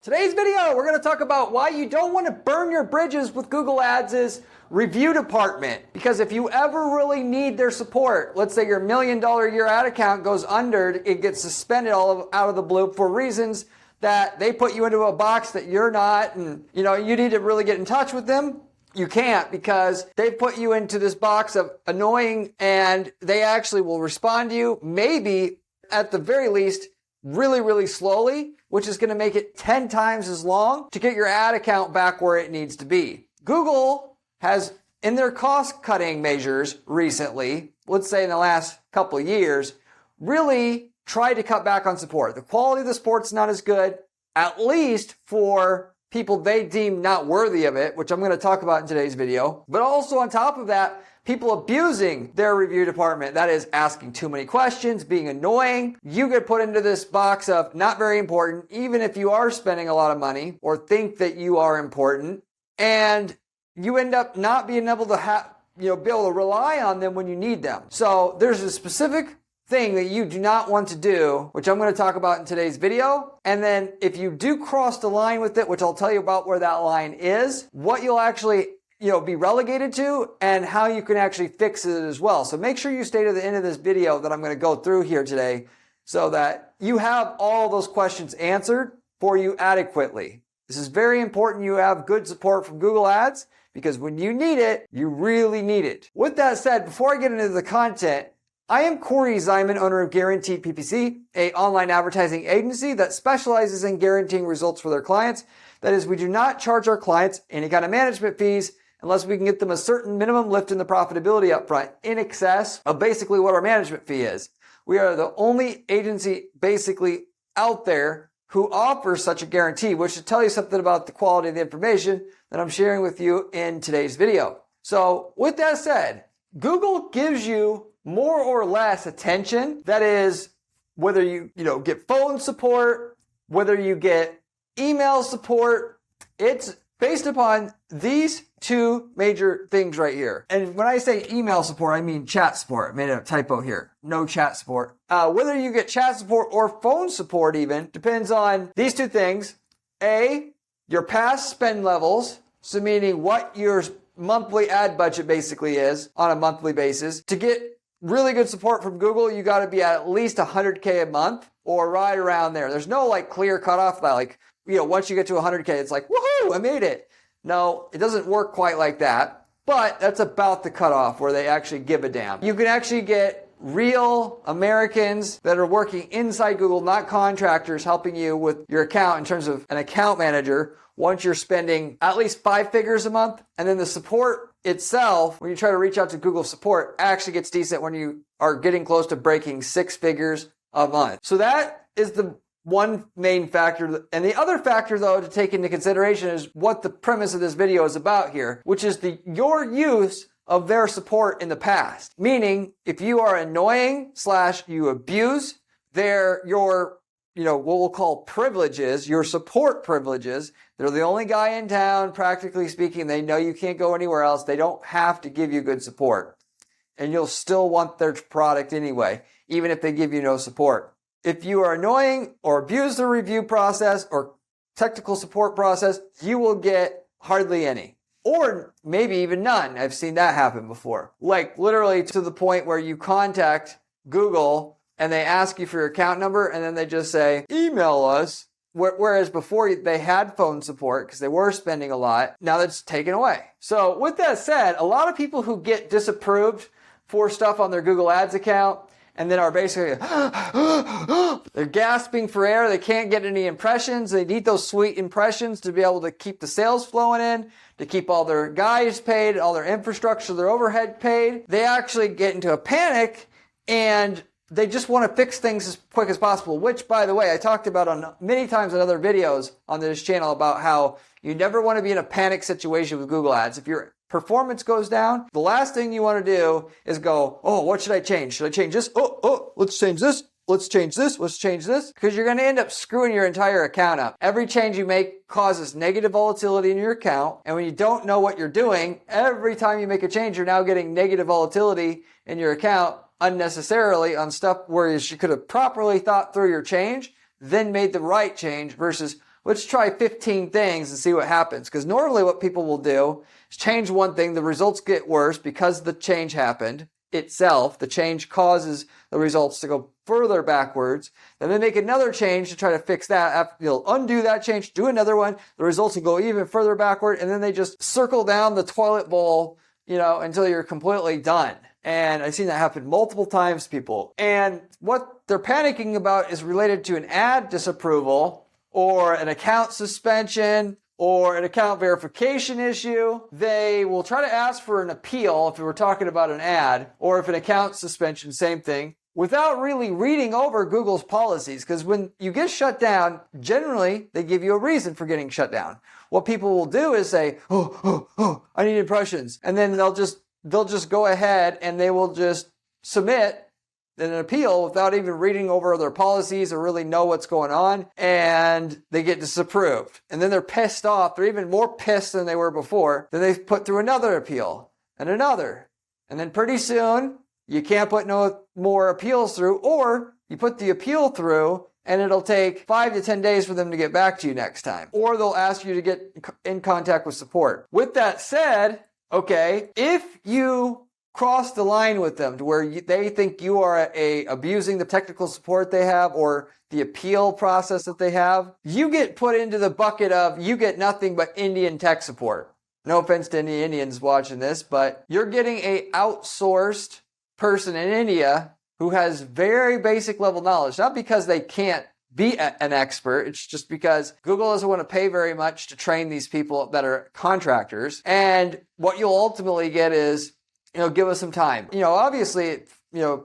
Today's video, we're going to talk about why you don't want to burn your bridges with Google Ads' review department. Because if you ever really need their support, let's say your $1 million a year ad account goes under, it gets suspended out of the blue for reasons that they put you into a box that you're not, and you need to really get in touch with them. You can't, because they put you into this box of annoying, and they actually will respond to you, maybe at the very least, really, really slowly, which is going to make it 10 times as long to get your ad account back where it needs to be. Google has, in their cost-cutting measures recently, let's say in the last couple of years, really tried to cut back on support. The quality of the support's not as good, at least for people they deem not worthy of it, which I'm going to talk about in today's video. But also on top of that, people abusing their review department. That is, asking too many questions, being annoying. You get put into this box of not very important, even if you are spending a lot of money or think that you are important, and you end up not being able to be able to rely on them when you need them. So there's a specific thing that you do not want to do, which I'm going to talk about in today's video. And then if you do cross the line with it, which I'll tell you about where that line is, what you'll actually be relegated to, and how you can actually fix it as well. So make sure you stay to the end of this video that I'm going to go through here today so that you have all those questions answered for you adequately. This is very important you have good support from Google Ads, because when you need it, you really need it. With that said, before I get into the content, I am Corey Zyman, owner of Guaranteed PPC, an online advertising agency that specializes in guaranteeing results for their clients. That is, we do not charge our clients any kind of management fees unless we can get them a certain minimum lift in the profitability up front, in excess of basically what our management fee is. We are the only agency basically out there who offers such a guarantee, which should tell you something about the quality of the information that I'm sharing with you in today's video. So with that said, Google gives you more or less attention. That is, whether you get phone support, whether you get email support, it's based upon these two major things right here. And when I say email support, I mean chat support. I made a typo here. No chat support. Whether you get chat support or phone support even depends on these two things. A, your past spend levels. So meaning what your monthly ad budget basically is on a monthly basis. To get really good support from Google, you got to be at least 100K a month or right around there. There's no clear cutoff that once you get to 100K, it's like, woohoo, I made it. No, it doesn't work quite like that, but that's about the cutoff where they actually give a damn. You can actually get real Americans that are working inside Google, not contractors, helping you with your account in terms of an account manager once you're spending at least 5 figures a month. And then the support itself, when you try to reach out to Google support, actually gets decent when you are getting close to breaking 6 figures a month. So that is the one main factor. And the other factor, though, to take into consideration is what the premise of this video is about here, which is your use of their support in the past. Meaning, if you are annoying / you abuse your what we'll call privileges, your support privileges. They're the only guy in town, practically speaking. They know you can't go anywhere else. They don't have to give you good support. And you'll still want their product anyway, even if they give you no support. If you are annoying or abuse the review process or technical support process, you will get hardly any. Or maybe even none. I've seen that happen before. Literally to the point where you contact Google and they ask you for your account number, and then they just say, email us. Whereas before they had phone support because they were spending a lot. Now that's taken away. So with that said, a lot of people who get disapproved for stuff on their Google Ads account and then are basically, they're gasping for air. They can't get any impressions. They need those sweet impressions to be able to keep the sales flowing in, to keep all their guys paid, all their infrastructure, their overhead paid. They actually get into a panic and they just want to fix things as quick as possible, which, by the way, I talked about on many times in other videos on this channel about how you never want to be in a panic situation with Google Ads. If your performance goes down, the last thing you want to do is go, oh, what should I change? Should I change this? Oh, let's change this. Let's change this. Let's change this. Because you're going to end up screwing your entire account up. Every change you make causes negative volatility in your account. And when you don't know what you're doing, every time you make a change, you're now getting negative volatility in your account unnecessarily on stuff where you could have properly thought through your change, then made the right change versus let's try 15 things and see what happens. Because normally what people will do is change one thing, the results get worse because the change happened itself. The change causes the results to go further backwards. Then they make another change to try to fix that. They'll undo that change, do another one. The results will go even further backward. And then they just circle down the toilet bowl, until you're completely done. And I've seen that happen multiple times to people. And what they're panicking about is related to an ad disapproval or an account suspension or an account verification issue. They will try to ask for an appeal if we're talking about an ad, or if an account suspension, same thing, without really reading over Google's policies. Because when you get shut down, generally they give you a reason for getting shut down. What people will do is say, I need impressions. And then they'll just go ahead and they will just submit an appeal without even reading over their policies or really know what's going on, and they get disapproved. And then they're pissed off. They're even more pissed than they were before. Then they put through another appeal and another. And then pretty soon you can't put no more appeals through, or you put the appeal through and it'll take 5 to 10 days for them to get back to you next time. Or they'll ask you to get in contact with support. With that said, okay, if you cross the line with them to where they think you are abusing the technical support they have or the appeal process that they have, you get put into the bucket of you get nothing but Indian tech support. No offense to any Indians watching this, but you're getting a outsourced person in India who has very basic level knowledge, not because they can't be an expert. It's just because Google doesn't want to pay very much to train these people that are contractors. And what you'll ultimately get is, give us some time. Obviously,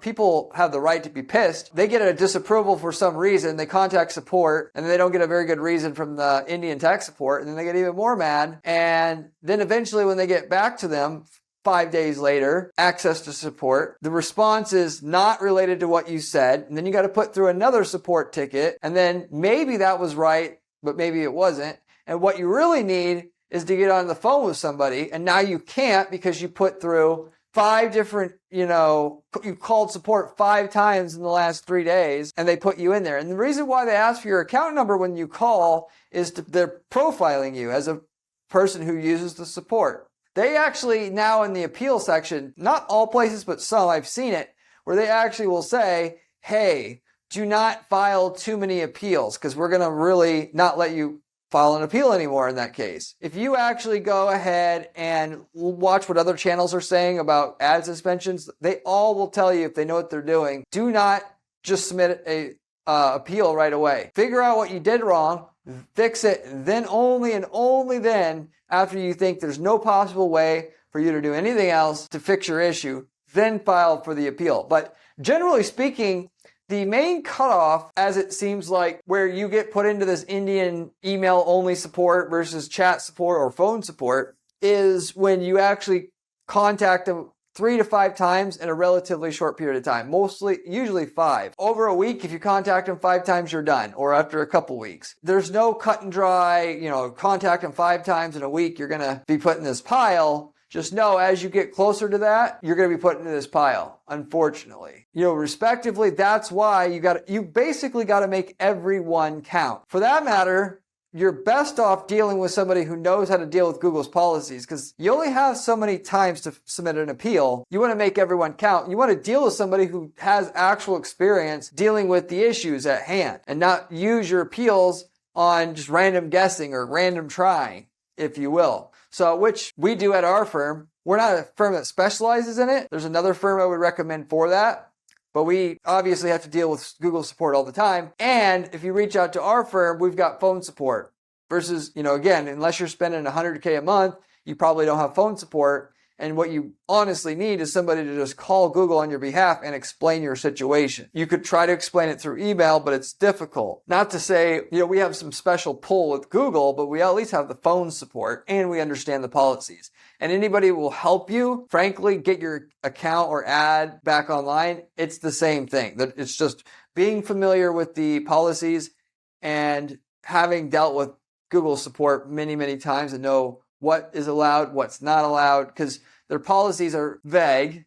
people have the right to be pissed. They get a disapproval for some reason. They contact support and they don't get a very good reason from the Indian tech support. And then they get even more mad. And then eventually when they get back to them 5 days later, access to support, the response is not related to what you said. And then you got to put through another support ticket. And then maybe that was right, but maybe it wasn't. And what you really need is to get on the phone with somebody. And now you can't because you put through 5 different, you called support 5 times in the last 3 days and they put you in there. And the reason why they ask for your account number when you call is they're profiling you as a person who uses the support. They actually now in the appeal section, not all places, but some, I've seen it, where they actually will say, hey, do not file too many appeals because we're going to really not let you file an appeal anymore in that case. If you actually go ahead and watch what other channels are saying about ad suspensions, they all will tell you if they know what they're doing, do not just submit a appeal right away. Figure out what you did wrong, fix it, then only and only then, after you think there's no possible way for you to do anything else to fix your issue, then file for the appeal. But generally speaking, the main cutoff, as it seems like, where you get put into this Indian email-only support versus chat support or phone support, is when you actually contact them 3 to 5 times in a relatively short period of time. Usually 5. Over a week, if you contact them 5 times, you're done. Or after a couple weeks. There's no cut and dry, contact them 5 times in a week, you're going to be put in this pile. Just know as you get closer to that, you're going to be put into this pile, unfortunately. Respectively, that's why you basically got to make everyone count. For that matter, you're best off dealing with somebody who knows how to deal with Google's policies because you only have so many times to submit an appeal. You want to make everyone count. You want to deal with somebody who has actual experience dealing with the issues at hand and not use your appeals on just random guessing or random trying, if you will. So, which we do at our firm. We're not a firm that specializes in it. There's another firm I would recommend for that. But we obviously have to deal with Google support all the time. And if you reach out to our firm, we've got phone support. Versus, again, unless you're spending $100K a month, you probably don't have phone support. And what you honestly need is somebody to just call Google on your behalf and explain your situation. You could try to explain it through email, but it's difficult. Not to say, we have some special pull with Google, but we at least have the phone support and we understand the policies. And anybody will help you, frankly, get your account or ad back online. It's the same thing. It's just being familiar with the policies and having dealt with Google support many, many times and know what is allowed, what's not allowed, because their policies are vague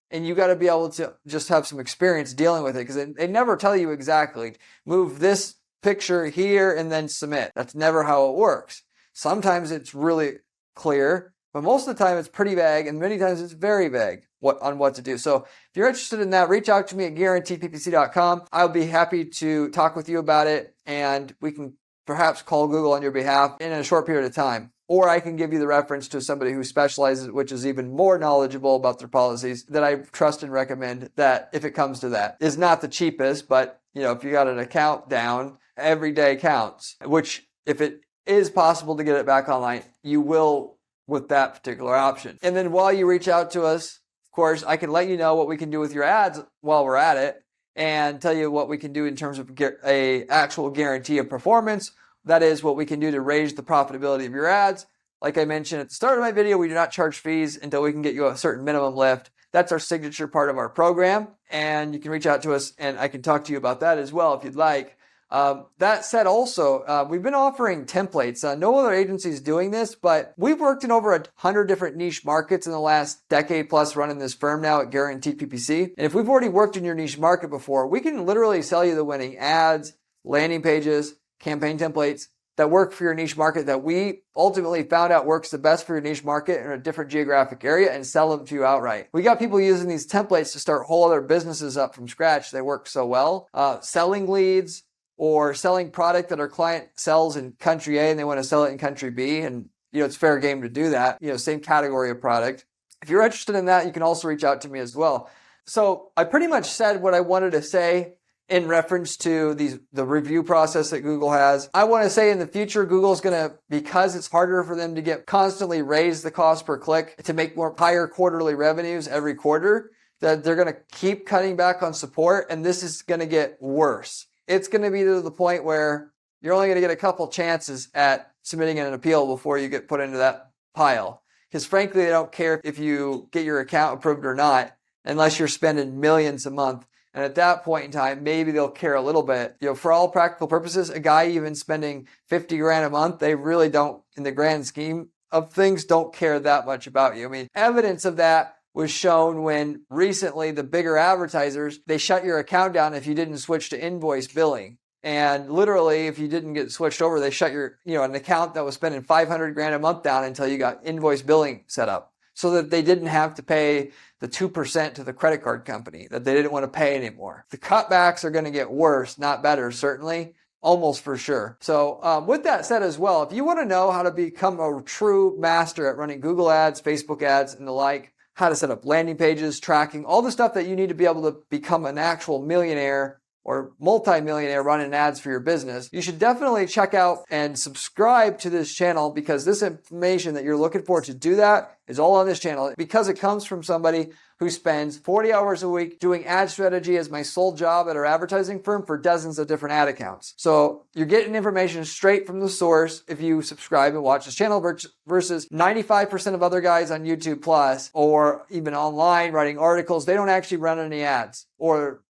and you got to be able to just have some experience dealing with it because they never tell you exactly move this picture here and then submit. That's never how it works. Sometimes it's really clear, but most of the time it's pretty vague, and many times it's very vague on what to do. So if you're interested in that, reach out to me at guaranteedppc.com. I'll be happy to talk with you about it, and we can perhaps call Google on your behalf in a short period of time. Or I can give you the reference to somebody who specializes, which is even more knowledgeable about their policies, that I trust and recommend, that if it comes to that is not the cheapest, but if you got an account down, every day counts, which if it is possible to get it back online, you will with that particular option. And then while you reach out to us, of course, I can let you know what we can do with your ads while we're at it, and tell you what we can do in terms of a actual guarantee of performance. That is what we can do to raise the profitability of your ads. Like I mentioned at the start of my video, we do not charge fees until we can get you a certain minimum lift. That's our signature part of our program, and you can reach out to us and I can talk to you about that as well if you'd like. That said, also, we've been offering templates. No other agency is doing this, but we've worked in over 100 different niche markets in the last decade plus running this firm now at Guaranteed PPC. And if we've already worked in your niche market before, we can literally sell you the winning ads, landing pages, campaign templates that work for your niche market, that we ultimately found out works the best for your niche market in a different geographic area, and sell them to you outright. We got people using these templates to start whole other businesses up from scratch. They work so well. Selling leads, or selling product that our client sells in country A and they want to sell it in country B. And, it's fair game to do that, same category of product. If you're interested in that, you can also reach out to me as well. So I pretty much said what I wanted to say in reference to the review process that Google has. I want to say in the future, Google's going to, because it's harder for them to constantly raise the cost per click to make more higher quarterly revenues every quarter, that they're going to keep cutting back on support, and this is going to get worse. It's going to be to the point where you're only going to get a couple chances at submitting an appeal before you get put into that pile. Because frankly, they don't care if you get your account approved or not, unless you're spending millions a month. And at that point in time, maybe they'll care a little bit. For all practical purposes, a guy even spending 50 grand a month, they really don't, in the grand scheme of things, don't care that much about you. I mean, evidence of that was shown when recently the bigger advertisers, they shut your account down if you didn't switch to invoice billing. And literally, if you didn't get switched over, they shut your, an account that was spending 500 grand a month down until you got invoice billing set up, so that they didn't have to pay the 2% to the credit card company that they didn't want to pay anymore. The cutbacks are going to get worse, not better, certainly. Almost for sure. So with that said as well, if you want to know how to become a true master at running Google ads, Facebook ads, and the like, how to set up landing pages, tracking, all the stuff that you need to be able to become an actual millionaire or multi-millionaire running ads for your business, you should definitely check out and subscribe to this channel, because this information that you're looking for to do that is all on this channel, because it comes from somebody who spends 40 hours a week doing ad strategy as my sole job at our advertising firm for dozens of different ad accounts. So you're getting information straight from the source if you subscribe and watch this channel, versus 95% of other guys on YouTube Plus or even online writing articles. They don't actually run any ads, or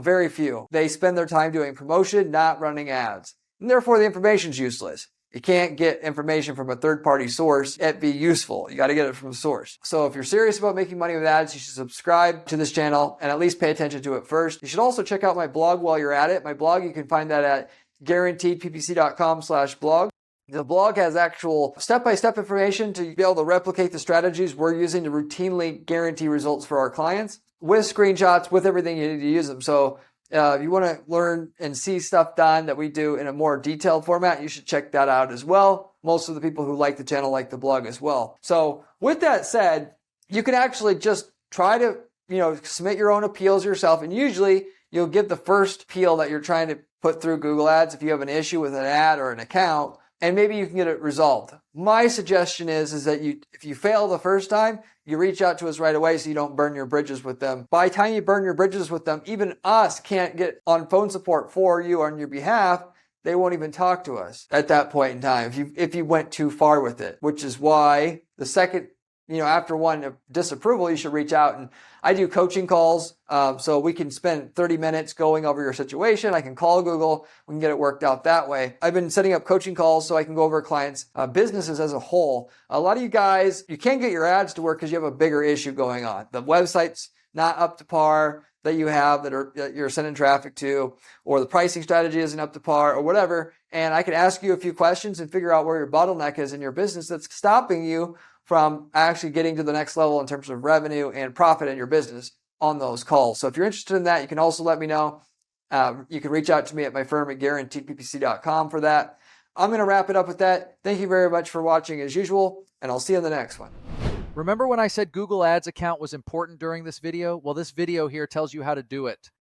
very few. They spend their time doing promotion, not running ads. And therefore the information's useless. You can't get information from a third-party source and be useful. You got to get it from the source. So if you're serious about making money with ads, you should subscribe to this channel and at least pay attention to it first. You should also check out my blog while you're at it. My blog, you can find that at guaranteedppc.com/blog. The blog has actual step-by-step information to be able to replicate the strategies we're using to routinely guarantee results for our clients, with screenshots, with everything you need to use them. So if you want to learn and see stuff done that we do in a more detailed format, you should check that out as well. Most of the people who like the channel like the blog as well. So with that said, you can actually just try to, submit your own appeals yourself. And usually you'll give the first appeal that you're trying to put through Google Ads if you have an issue with an ad or an account, and maybe you can get it resolved. My suggestion is that if you fail the first time, you reach out to us right away so you don't burn your bridges with them. By the time you burn your bridges with them, even us can't get on phone support for you on your behalf. They won't even talk to us at that point in time if you went too far with it, which is why the second, after one disapproval, you should reach out. And I do coaching calls, so we can spend 30 minutes going over your situation. I can call Google. We can get it worked out that way. I've been setting up coaching calls so I can go over clients' businesses as a whole. A lot of you guys, you can't get your ads to work because you have a bigger issue going on. The website's not up to par that you have that you're sending traffic to, or the pricing strategy isn't up to par or whatever. And I can ask you a few questions and figure out where your bottleneck is in your business that's stopping you from actually getting to the next level in terms of revenue and profit in your business on those calls. So if you're interested in that, you can also let me know. You can reach out to me at my firm at guaranteedppc.com for that. I'm going to wrap it up with that. Thank you very much for watching as usual, and I'll see you in the next one. Remember when I said Google Ads account was important during this video? Well, this video here tells you how to do it.